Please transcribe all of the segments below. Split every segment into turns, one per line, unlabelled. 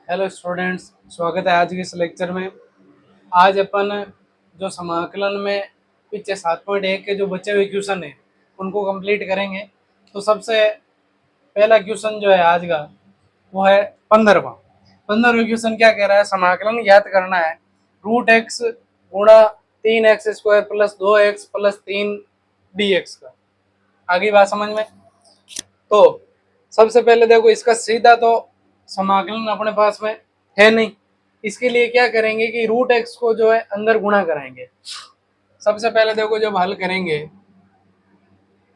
Hello students, स्वागत है आज के इस लेक्चर में। आज अपन जो समाकलन में पीछे 7.1 के जो बचे हुए क्वेश्चन हैं उनको कंप्लीट करेंगे। तो सबसे पहला क्वेश्चन जो है आज का वो है 15वां क्वेश्चन। क्या कह रहा है? समाकलन ज्ञात करना है √x गुणा 3x² plus 2x plus 3 dx का। आगे बात समझ में? तो सबसे पहले देखो, इसका सीधा तो समाकलन अपने पास में है नहीं। इसके लिए क्या करेंगे कि √x को जो है अंदर गुणा कराएंगे। सबसे पहले देखो, जब हल करेंगे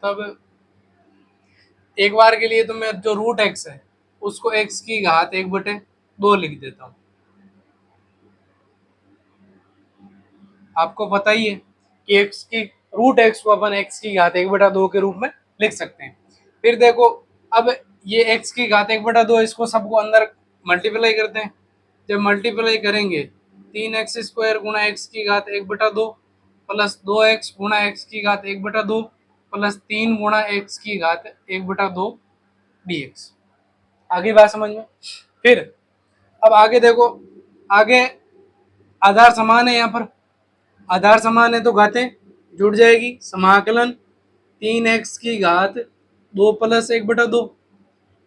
तब एक बार के लिए तो मैं जो √x है उसको x⁻1/2 लिख देता हूँ। आपको पता ही है कि √x को अपन x⁻1/2 के रूप में लिख सकते हैं। फिर देखो, अब ये x⁻1/2 इसको सबको अंदर मल्टीप्लाई करते हैं। जब मल्टीप्लाई करेंगे 3x² गुणा x⁻1/2 प्लस 2x गुणा x⁻1/2 प्लस 3 गुणा x⁻1/2 dx। आगे बात समझ में? फिर अब आगे देखो, आगे आधार समान है, यहाँ पर आधार समान है तो घातें जुड़ जाएगी। समाकलन 3x⁻2 प्लस 1/2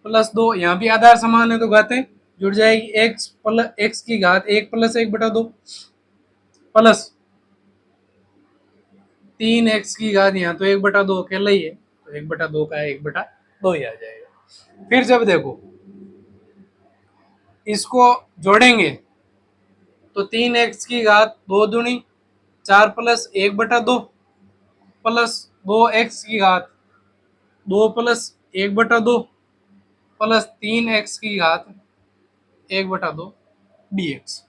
प्लस 2, यहाँ भी आधार समान है तो घातें जुड़ जाएगी। x⁻1 प्लस 1/2 प्लस 3x⁻, यहाँ तो 1/2 अकेला ही है तो 1/2 का 1/2 ही आ जाएगा। फिर जब देखो इसको जोड़ेंगे तो 3x⁻2 दूनी 4 plus 1/2 plus 2x⁻2 plus 1/2 plus 3x⁻1/2 dx।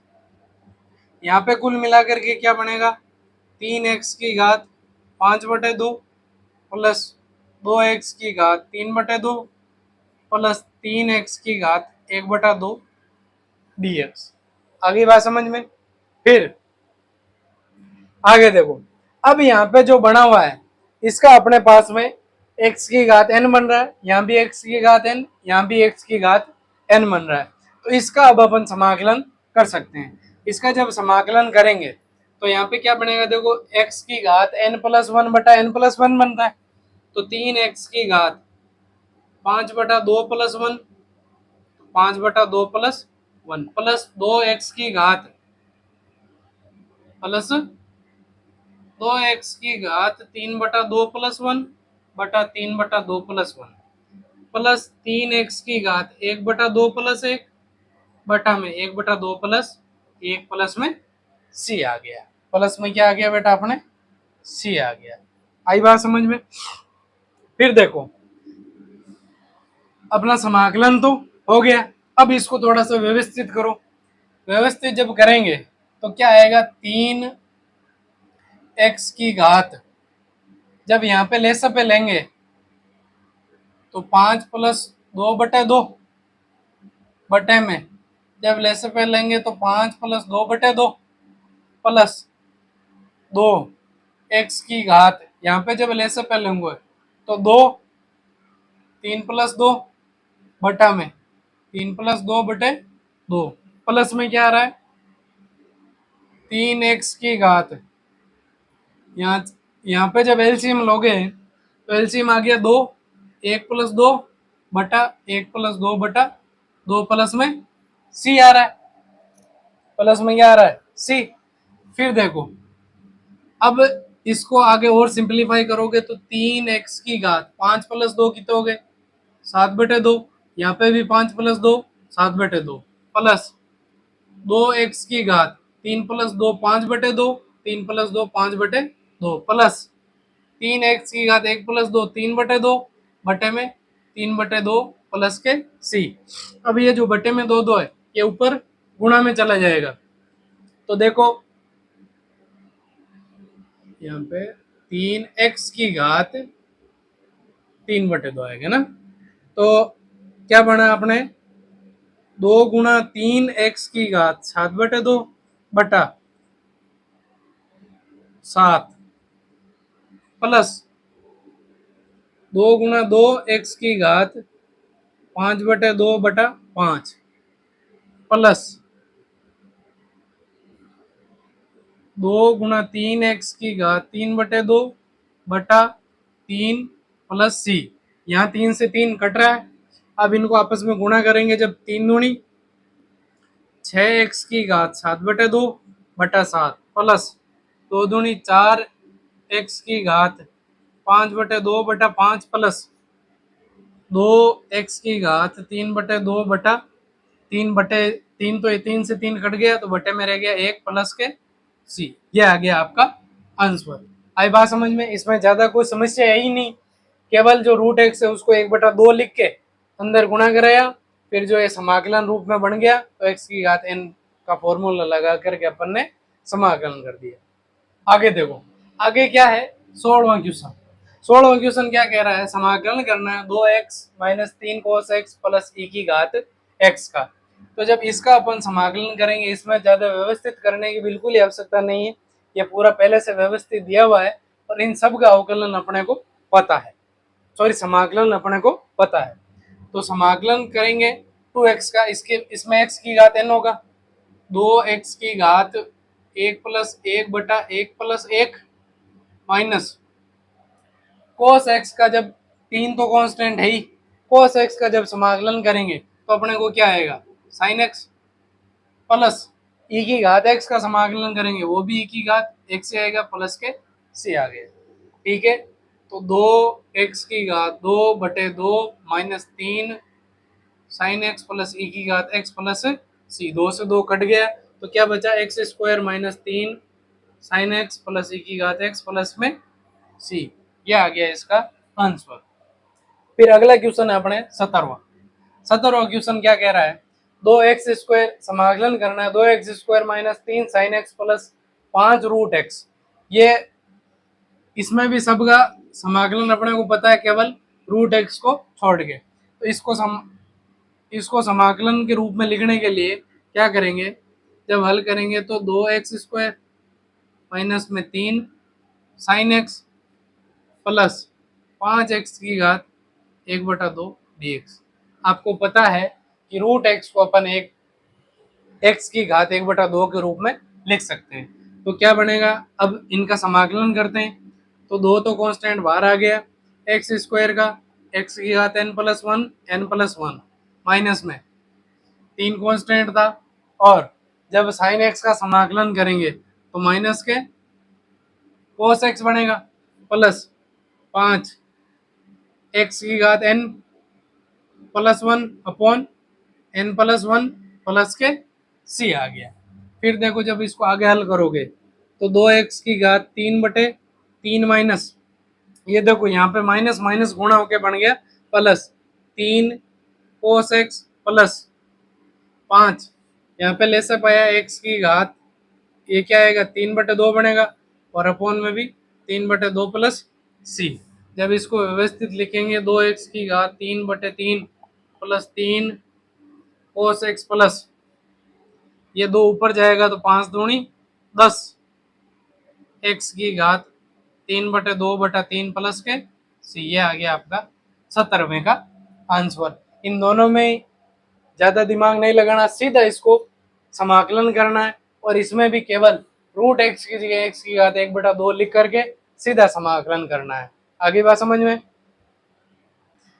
यहाँ पे कुल मिलाकर के क्या बनेगा? 3x⁻5/2 plus 2x⁻3/2 plus 3x⁻1/2 dx। आगे बात समझ में? फिर आगे देखो, अब यहाँ पे जो बना हुआ है इसका अपने पास में x⁻n बन रहा है, यहाँ भी x⁻n, यहाँ भी x⁻n बन रहा है। तो इसका अब अपन समाकलन कर सकते हैं। इसका जब समाकलन करेंगे तो यहाँ पे क्या बनेगा? देखो, x⁻n प्लस 1/n+1 बनता है तो 3x⁻5/2 plus 1, 5/2 plus 1 plus 2x⁻, plus 2x⁻3/2 plus 1/3/2 plus 1 plus 3x⁻1/2 plus 1 बटा में 1/2 प्लस 1 प्लस में c आ गया। प्लस में क्या आ गया बेटा? अपने c आ गया। आई बात समझ में? फिर देखो, अपना समाकलन तो हो गया। अब इसको थोड़ा सा व्यवस्थित करो। व्यवस्थित जब करेंगे तो क्या आएगा? 3x⁻, जब यहाँ पे लेस पे लेंगे तो 5 प्लस 2/2 बटे में, जब लेस पे लेंगे तो 5 प्लस 2/2 प्लस 2x⁻, यहाँ पे जब लेस पे लेंगे तो 2, 3 प्लस 2 बटा में 3 प्लस 2/2 प्लस में क्या आ रहा है? 3x⁻, यहाँ पे जब एलसीएम लोगे तो एलसीएम आ गया 2, 1 प्लस 2 बटा 1 प्लस 2/2 प्लस में c आ रहा है। प्लस में क्या आ रहा है? c। फिर देखो, अब इसको आगे और सिंप्लीफाई करोगे तो 3x⁻, 5 प्लस 2 कितने हो गए? 7/2। यहाँ पे भी 5 plus 2 7/2 plus 2x⁻, 3 plus 2 5/2, 3 plus 2 5/2 plus 3x⁻1 plus 2 3/2 बटे में 3/2 प्लस के c। अब ये जो बटे में 2 है ये ऊपर गुणा में चला जाएगा। तो देखो यहाँ पे 3x⁻, 3/2 आएगा ना। तो क्या बना अपने? 2 गुणा 3x⁻, 7/2 बटा 7 प्लस 2 गुणा 2x⁻, 5/2 बटा 5 प्लस 2 × 3 x की घात 3/2 बटा 3 प्लस सी। यहाँ 3 से 3 कट रहा है। अब इनको आपस में गुणा करेंगे जब 3 दूनी 6x की घात 7/2 बटा 7 प्लस 2 दूनी 4x की घात 5/2 बटा 5 प्लस 2x की घात 3/2 बटा 3/3। तो 3 से 3 कट गया तो बटे में रह गया 1 प्लस के सी। ये आ गया आपका आंसर। आई बात समझ में? इसमें ज्यादा कोई समस्या है ही नहीं, केवल जो रूट एक्स है उसको 1/2 लिख के अंदर गुणा कराया, फिर जो ये समाकलन रूप में बन गया तो x की घात n का फॉर्मूला लगा करके अपन ने समाकलन कर दिया। आगे देखो, आगे क्या है 16वां क्वेश्चन। 16वां क्वेश्चन क्या कह रहा है, समाकलन करना है 2x - 3 cos x plus e की घात x का। तो जब इसका अपन समाकलन करेंगे, इसमें ज्यादा व्यवस्थित करने की बिल्कुल ही आवश्यकता नहीं है, ये पूरा पहले से व्यवस्थित दिया हुआ है और इन सब का अवकलन अपने को पता है, सॉरी समाकलन अपने को पता है। तो समाकलन करेंगे 2x का, इसके इसमें x की घात n होगा, 2x की घात 1 + 1 बटा 1 + 1 माइनस cos x का, जब 3 तो कांस्टेंट है ही, cos x का जब समाकलन करेंगे तो अपने को क्या आएगा sin x प्लस e की घात x का समाकलन करेंगे वो भी e की घात x से आएगा प्लस के c आ गया। ठीक है, तो 2x की घात 2/2 minus 3 sin x plus e की घात x प्लस c। 2 से 2 कट गया तो क्या बचा x² - 3 sin x plus e की घात x प्लस में c। ये आ गया इसका आंसर। फिर अगला क्वेश्चन है अपने 17वां क्वेश्चन क्या कह रहा है, 2x² समाकलन करना है 2x² - 3 sin x plus 5 root x। ये इसमें भी सबका समाकलन अपने को पता है, केवल रूट x को छोड़ के। तो इसको समाकलन के रूप में लिखने के लिए क्या करेंगे, जब हल करेंगे तो 2x² माइनस में 3 sin x प्लस 5x की घात 1/2 dx। आपको पता है कि रूट x को अपन एक x की घात 1/2 के रूप में लिख सकते हैं। तो क्या बनेगा, अब इनका समाकलन करते हैं तो 2 तो कांस्टेंट बाहर आ गया, x² का x की घात n+1 माइनस में 3 कांस्टेंट था, और जब sin x का समाकलन करेंगे तो माइनस के cos x बनेगा प्लस 5 x की घात n+1 अपॉन n+1 प्लस के c आ गया। फिर देखो जब इसको आगे हल करोगे तो 2x की घात 3/3 माइनस, ये देखो यहाँ पे माइनस माइनस गुणा होके बन गया प्लस 3 cos x प्लस 5, यहाँ पे ले से पाया x की घात, ये क्या आएगा 3/2 बनेगा और अपॉन में भी 3/2 प्लस c। जब इसको व्यवस्थित लिखेंगे 2x की घात 3/3 प्लस 3 cos x प्लस, ये 2 ऊपर जाएगा तो 5 दूनी 10 x की घात 3/2 बटा 3 प्लस के c। ये आ गया आपका 17वें का आंसर। इन दोनों में ज्यादा दिमाग नहीं लगाना, सीधा इसको समाकलन करना है और इसमें भी केवल रूट x की जगह x की घात 1/2 लिख करके सीधा समाकलन करना है। आगे बात समझ में?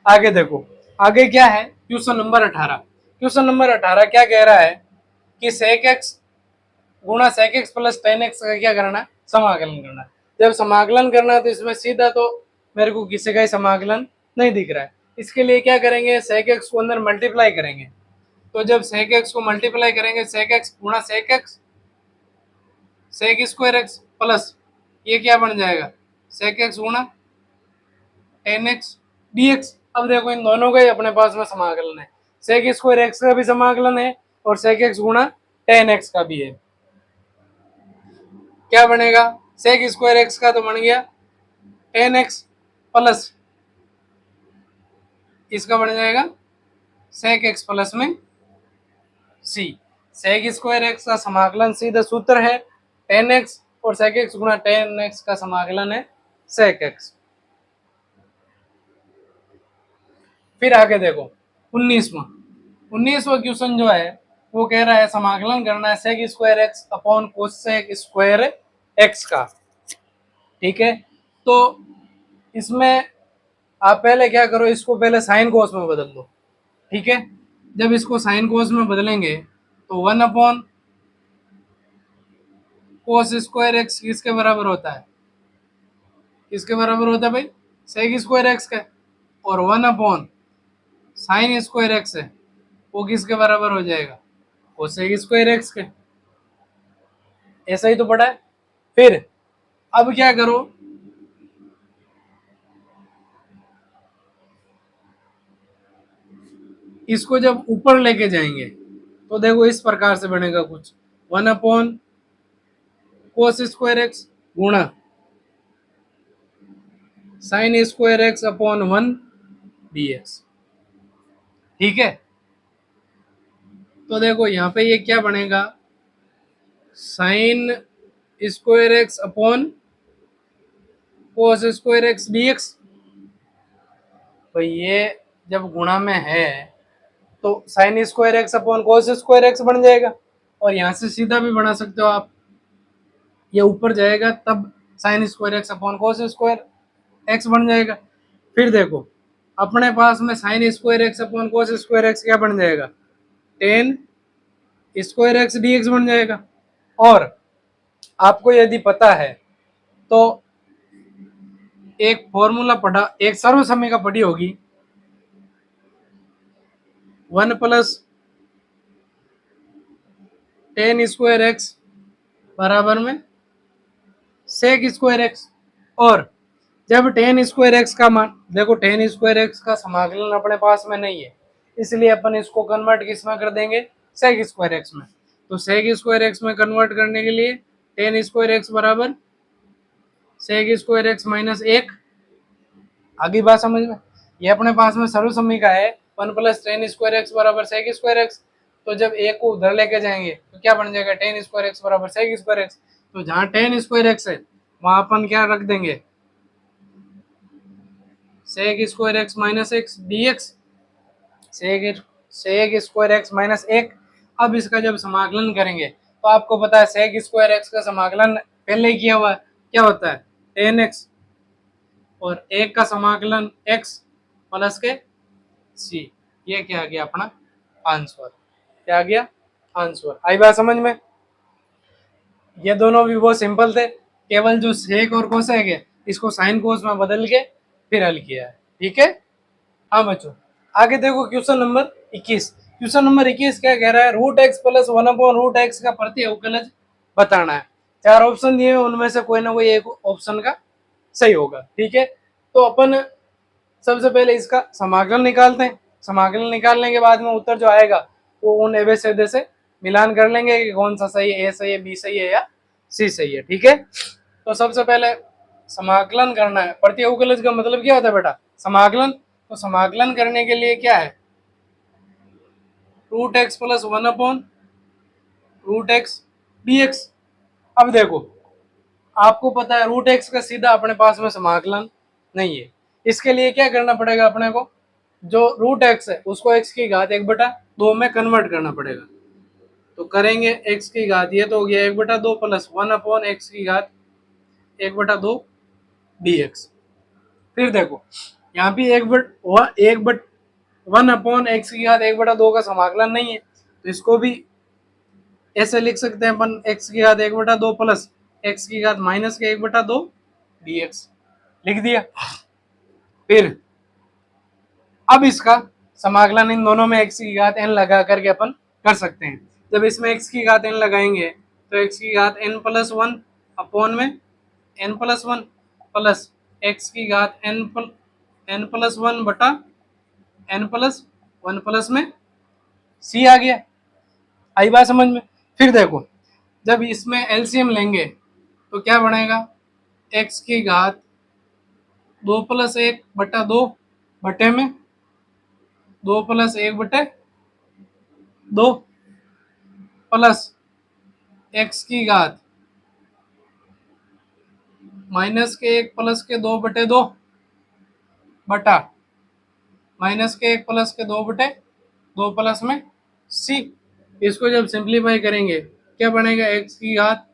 आगे देखो, आगे क्या है क्वेश्चन नंबर 18। क्वेश्चन नंबर 18 क्या कह रहा है कि sec x गुणा sec x plus tan x का क्या करना है, समाकलन करना है। जब समाकलन करना है तो इसमें सीधा तो मेरे को किसी का ही समाकलन नहीं दिख रहा है, इसके लिए क्या करेंगे sec x को अंदर मल्टीप्लाई करेंगे। तो जब sec x को मल्टीप्लाई करेंगे sec x गुणा sec x sec² x plus ये क्या बन जाएगा sec x गुणा tan x dx। अब देखो इन दोनों का ही अपने पास में समाकलन है, sec² x का भी समाकलन है और sec x गुणा tan x का भी है। क्या बनेगा, sec² x का तो बन गया tan x प्लस इसका बन जाएगा sec x प्लस में c। sec² x का समाकलन सीधा सूत्र है tan x और sec x गुणा tan x का समाकलन है sec x। फिर आगे देखो 19वां क्वेश्चन जो है वो कह रहा है समाकलन करना है sec square x upon cosec square x का। ठीक है, तो इसमें आप पहले क्या करो, इसको पहले साइन कोस में बदल दो। ठीक है, जब इसको साइन कोस में बदलेंगे तो 1 अपॉन कोस स्क्वायर एक्स किसके बराबर होता है, किसके बराबर होता है भाई, सेक स्क्वायर एक्स का। और 1 अपॉन साइन स्क्वायर एक्स है वो किसके बराबर हो जाएगा, कोसेक स्क्वायर एक्स के। ऐसा ही तो पड़ा है। फिर अब क्या करो, इसको जब ऊपर लेके जाएंगे तो देखो इस प्रकार से बनेगा कुछ, 1 अपॉन कोस स्क्वायर एक्स गुणा sine square x upon 1 dx। ठीक है, तो देखो यहाँ पे ये क्या बनेगा, sine square x upon cos square x dx। तो ये जब गुणा में है तो sine square x upon cos square x बन जाएगा, और यहाँ से सीधा भी बना सकते हो आप, ये ऊपर जाएगा तब sine square x upon cos square x बन जाएगा। फिर देखो अपने पास में sine square x upon cos square x क्या बन जाएगा, ten square x d x बन जाएगा। और आपको यदि पता है तो एक फॉर्मूला पढ़ा, एक सर्वसमीका पढ़ी होगी, 1 + tan² एक्स बराबर में सेक स्क्वायर एक्स। और जब tan² एक्स का मान, देखो tan² एक्स का समाकलन अपने पास में नहीं है, इसलिए अपन इसको कन्वर्ट किस में कर देंगे, सेक स्क्वायर एक्स में। तो सेक स्क्वायर एक्स में कन्वर्ट करने के लिए tan² एक्स बराबर सेक स्क्वायर एक्स माइनस 1। आगे बात समझ में, ये अपने पास में सर्वसमीका है 1 + tan² एक्स बराबर सेक स्क्वायर एक्स। तो जब एक को उधर लेके जाएंगे तो क्या बन जाएगा, tan² एक्स बराबर सेक स्क्वायर एक्स। तो जहाँ tan² एक्स है वहां अपन क्या रख देंगे, sec square x minus x d x, sec square x minus 1। अब इसका जब समाकलन करेंगे तो आपको पता है सेक स्क्वायर एक्स का समाकलन पहले ही किया हुआ है, क्या होता है टेन एक्स, और 1 का समाकलन x प्लस के c। ये क्या आ गया अपना आंसर, क्या आ गया आंसर। आई बात समझ में, ये दोनों भी बहुत सिंपल थे, केवल जो सेक और कोसेक है इसको साइन कोस में बदल के फिर हल किया है। ठीक है, हाँ बच्चों आगे देखो क्वेश्चन नंबर 21। क्वेश्चन नंबर 21 क्या कह रहा है, √x + 1/√x का प्रति अवकलज बताना है। 4 ऑप्शन दिए, उनमें से कोई ना कोई एक ऑप्शन का सही होगा। ठीक है, तो अपन सबसे पहले इसका समाकलन निकालते हैं। समाकलन निकालने के बाद में उत्तर जो आएगा वो उन एबीसीडी से मिलान कर लेंगे कि कौन सा सही है, ए सही है, बी सही है या सी सही है। ठीक है, तो सबसे पहले समाकलन करना है। प्रति अवकलज का मतलब क्या होता है बेटा, समाकलन। तो समाकलन करने के लिए क्या है, √x + 1/√x dx। अब देखो आपको पता है √x का सीधा अपने पास में समाकलन नहीं है, इसके लिए क्या करना पड़ेगा अपने को, जो √x है उसको x की घात 1/2 में कन्वर्ट करना पड़ेगा। तो करेंगे x की घात, ये तो हो गया 1/2 प्लस 1/x की घात 1/2 dx। फिर देखो यहाँ भी 1/x की घात 1/2 का समाकलन नहीं है, तो इसको भी ऐसे लिख सकते हैं अपन, x की घात 1/2 प्लस x की घात माइनस के 1/2 dx लिख दिया। फिर अब इसका समाकलन इन दोनों में x की घात n लगा करके अपन कर सकते हैं। जब इसमें x की घात n लगाएंगे तो x की घात n+1 अपॉन में n+1 प्लस x की घात n+1 बटा n+1 प्लस में c आ गया। आई बात समझ में। फिर देखो जब इसमें एलसीएम लेंगे तो क्या बनेगा, x की घात 2 + 1/2 बटे में 2 + 1/2 प्लस x की घात -1 प्लस के 2/2 बटा -1 प्लस के 2/2 प्लस में c। इसको जब सिंप्लीफाई करेंगे क्या बनेगा, x की घात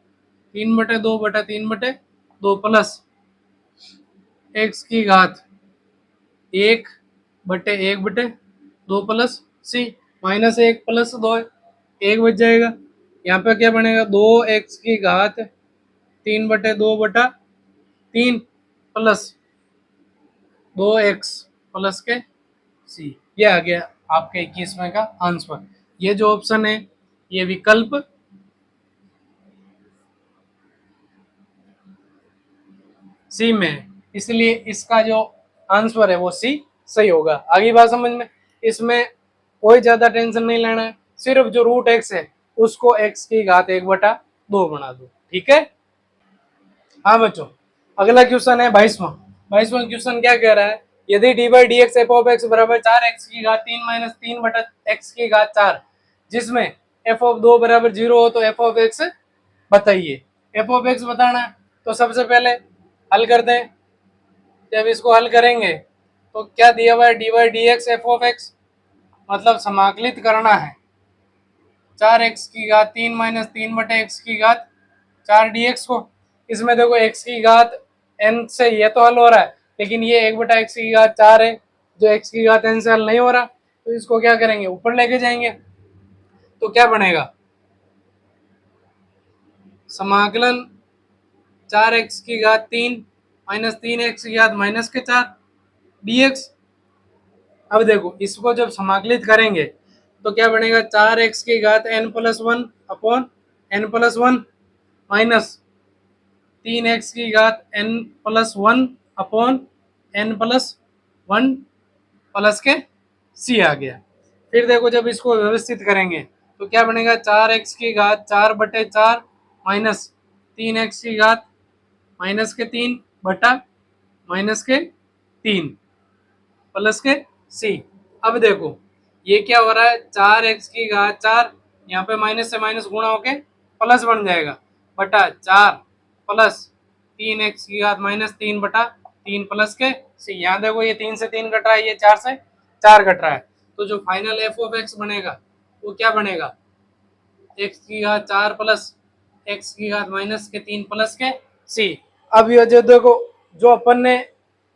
3/2/3/2 प्लस x की घात 1/1/2 प्लस c माइनस 1 प्लस 2 1 बच जाएगा। यहाँ पे क्या बनेगा, 2x की घात 3/2/3 प्लस 2x प्लस के c। ये आ गया आपके 21वें का आंसर। ये जो ऑप्शन है ये विकल्प सी में है, इसलिए इसका जो आंसर है वो सी सही होगा। आगे बात समझ में, इसमें कोई ज्यादा टेंशन नहीं लेना है, सिर्फ जो रूट एक्स है उसको x की घात 1/2 बना दो, ठीक है। हाँ बच्चों, अगला क्वेश्चन है 22वां क्वेश्चन क्या कह रहा है, यदि D by D x F of x बराबर 4x की घात 3 माइनस 3/x की घात 4 जिसमें एफ ऑफ 2 बराबर 0 हो तो एफ ऑफ एक्स बताइए। एफ ऑफ एक्स बताना है तो सबसे पहले हल करते हैं। जब इसको हल करेंगे तो क्या दिया हुआ है, D by D x F of x, मतलब समाकलित करना है 4x की घात 3 माइनस 3/x की घात 4 dx को। इसमें देखो x की घात n से ये तो हल हो रहा है, लेकिन ये 1/x की घात 4 है जो x की घात n से हल नहीं हो रहा, तो इसको क्या करेंगे, ऊपर लेके जाएंगे। तो क्या बनेगा, समाकलन 4x की घात 3 माइनस 3x की घात माइनस के 4 dx। अब देखो इसको जब समाकलित करेंगे तो क्या बनेगा, 4x की घात n+1 upon n+1 minus 3x की घात n+1 अपॉन n+1 प्लस के c आ गया। फिर देखो जब इसको व्यवस्थित करेंगे तो क्या बनेगा, 4x की घात 4/4 माइनस 3x की घात माइनस के 3 बटा माइनस के 3 प्लस के c। अब देखो ये क्या हो रहा है, 4x की घात 4 यहाँ पे माइनस से माइनस गुणा होके प्लस बन जाएगा बटा 4 प्लस 3x की घात माइनस 3 बटा 3 प्लस के c। यहाँ देखो ये 3 से 3 कट रहा है, ये 4 से 4 कट रहा है, तो जो फाइनल एफ ऑफ एक्स बनेगा वो क्या बनेगा, x की घात 4 प्लस x की घात माइनस के 3 प्लस के c। अब ये जो देखो जो अपन ने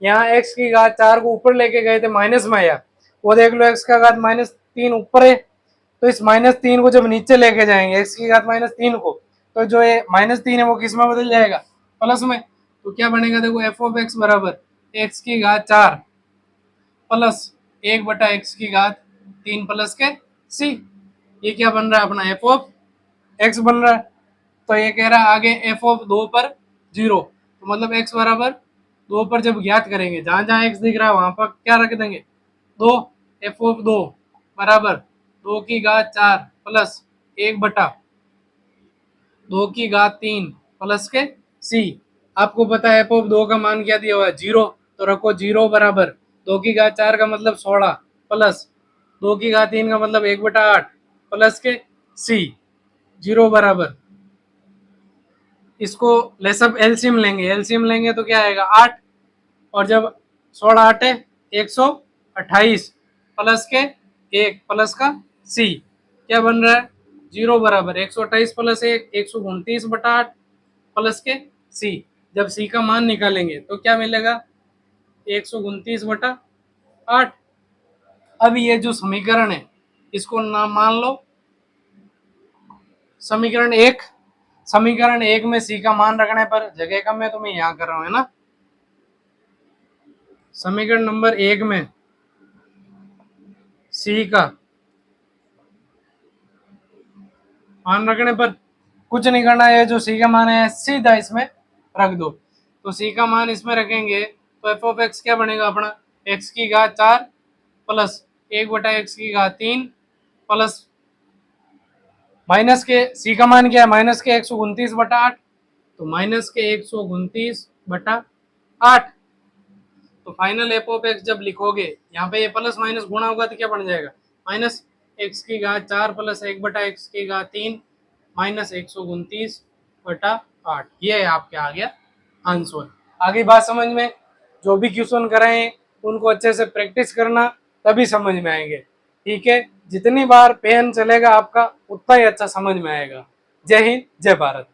यहाँ x की घात 4 को ऊपर लेके गए थे माइनस में आया, वो देख लो x का घात -3 ऊपर है, तो इस -3 को जब नीचे लेके जाएंगे x की घात -3 को, तो जो ये -3 है वो किस में बदल जाएगा, प्लस में। तो क्या बनेगा, देखो एफ ऑफ एक्स बराबर x की घात 4 प्लस 1/x की घात 3 प्लस के c। ये क्या बन रहा है, अपना एफ ऑफ एक्स बन रहा है। तो ये कह रहा है आगे एफ ऑफ 2 पर 0, तो मतलब x बराबर 2 पर जब ज्ञात करेंगे, जहां जहां x दिख रहा है वहां पर क्या रख देंगे 2, एफ ऑफ 2 बराबर 2 की घात 4 प्लस 1/2 की घात 3 प्लस के c। आपको पता है एफ ऑफ 2 का मान क्या दिया हुआ है 0, तो रखो 0 बराबर 2 की घात 4 का मतलब 16 प्लस 2 की घात 3 का मतलब 1/8 प्लस के c। 0 बराबर, इसको लेसअप एलसीएम लेंगे तो क्या आएगा 8, और जब 16 8 है 128 प्लस के 1 प्लस का c। क्या बन रहा है, 0 बराबर 128 प्लस 1 129/8 प्लस के c। जब c का मान निकालेंगे तो क्या मिलेगा 129/8। अब ये जो समीकरण है इसको नाम मान लो समीकरण 1। समीकरण 1 में c का मान रखने पर जगह कम है तो मैं यहाँ कर रहा हूँ, है ना। समीकरण नंबर 1 में c का मान रखने पर कुछ नहीं करना है, जो c का मान है सीधा इसमें रख दो। तो c का मान इसमें रखेंगे तो एफ ऑफ एक्स क्या बनेगा अपना, x की घात 4 प्लस 1/x की घात 3 प्लस माइनस के c का मान क्या है, माइनस के 129/8, तो माइनस के 129/8। तो फाइनल एफ ऑफ एक्स जब लिखोगे यहाँ पे ये प्लस माइनस गुणा होगा तो क्या बन जाएगा, माइनस एक्स की घात 4 प्लस 1/x की घात 3 माइनस 129/8। ये है आपके आ गया आंसर। आगे बात समझ में, जो भी क्वेश्चन कराए उनको अच्छे से प्रैक्टिस करना तभी समझ में आएंगे, ठीक है। जितनी बार पेन चलेगा आपका उतना ही अच्छा समझ में आएगा। जय हिंद, जय भारत।